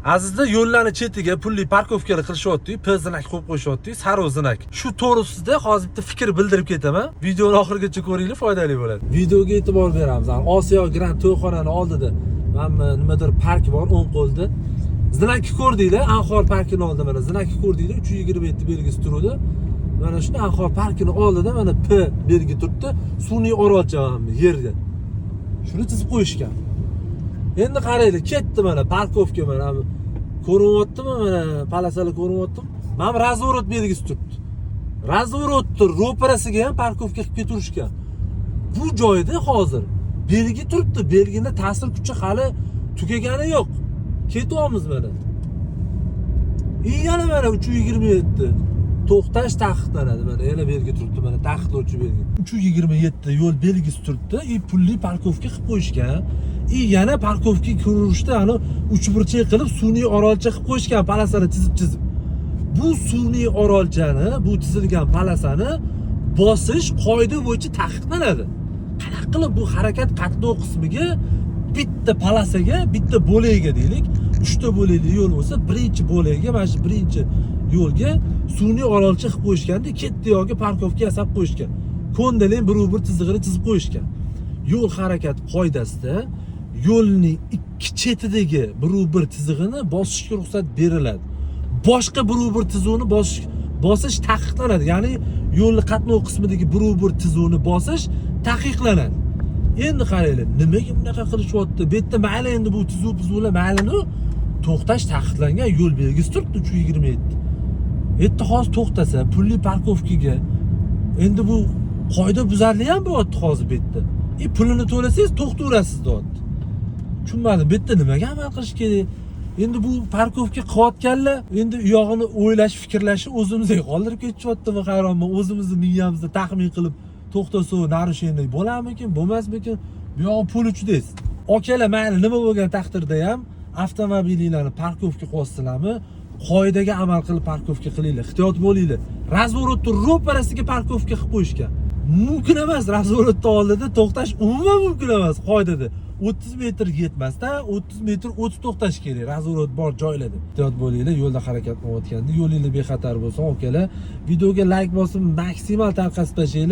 Azizlar, yo'llarning chetiga pulli parkovkalar qilishyapti, P zinak qo'yib qo'yishyapti, sariq zinak. Shu to'g'risida hozir bitta fikr bildirib ketaman. Videoni oxirigacha ko'ringlar, foydali bo'ladi. Videoga e'tibor beramiz. Osiyo Grand to'yxonani oldida mana nimadir park bor, o'ng qo'lda. Zinakni ko'rdinglar, Anhor parkini oldida mana zinakni ko'rdinglar, 327 belgisi turadi. Mana shuni Anhor parkini oldida mana P belgi turibdi, sun'iy orolcha yerga. Shuni chizib qo'yishgan. Endi qaranglar, ketdi mana parkovka mana. Ko'rinyaptimi mana palasalar ko'rinyaptimi? Mana razvorot belgisi turibdi. Razvorotni ro'parasiga ham parkovka qilib keturishgan. Bu joyda hozir belgi turibdi. Belgini ta'sir kuchi hali tugagani yo'q. Ketyapmiz mana. Yana mana 327 to'xtash taqiqlanadi mana. Yana belgi turibdi mana, taqiqlovchi belgi. 327 yo'l belgisi turibdi. Pulli parkovka qilib qo'yishgan. Yana parkovka ko'rinishda ana uchburchak qilib sun'iy orolcha qilib qo'yishgan, palasani chizib. Bu sun'iy orolchani, bu chizilgan palasani bosish qoida bo'yicha taqiqlanadi. Qanaqa qilib bu harakat qatnov qismiga bitta palasaga, bitta bo'lakga deylik, 3 ta bo'lakli yo'l bo'lsa, birinchi bo'lakga, mana shu birinchi yo'lga sun'iy orolcha qilib qo'yishganda, ketdi yoki parkovka yasab qo'yishgan. Ko'ndalang bir chizig'ini chizib qo'yishgan. Yo'l harakat qoidasida yo'lning ikki chetidagi bir chizig'ini bosishga ruxsat beriladi. Boshqa bir chizig'ini bosish taqiqlanadi. Ya'ni yo'lning qatnov qismidagi bir chizig'ini bosish taqiqlanadi. Endi qaranglar, nimaga bunaqa qilishyapti? Bu yerda mayli endi bu chizuvlar maylini to'xtash taqiqlangan yo'l belgisi turibdi 327. Endi hozir to'xtasa, pulli parkovkaga endi bu qoida buzarlik ham bo'lyapti hozir bu yerda. Pulini to'lasangiz to'xtaverasiz deyapti. Tushunmadim, bu yerda nimaga amal qilish kerak? Endi bu parkovka qilayotganlar endi u yog'ini o'ylash, fikrlashni o'zimizga qoldirib ketishyaptimi, hayronman. O'zimizni miyamizda taxmin qilib to'xtasa, narushenlik bo'larmikin, bo'lmasmikin? Bu yo'q pul uchdaysiz. Okalar, mayli nima bo'lgan taqdirda ham avtomobilinglarni parkovka qo'yasizlarmi? Qoidaga amal qilib parkovka qilinglar, ehtiyot bo'linglar. Razvorotni ro'parasiga parkovka qilib qo'yishgan. Mumkin emas, razvorotni oldida to'xtash umuman mumkin emas qoidada. 30 metr yetmasdan 30 metr o'tib to'xtash kerak. Razvorot bor joylarda. Ehtiyot bo'linglar, yo'lda harakat qilayotganda yo'lingiz bexatar bo'lsin, okalar. Videoga like bosib, maksimal tarqatib tashlaylik.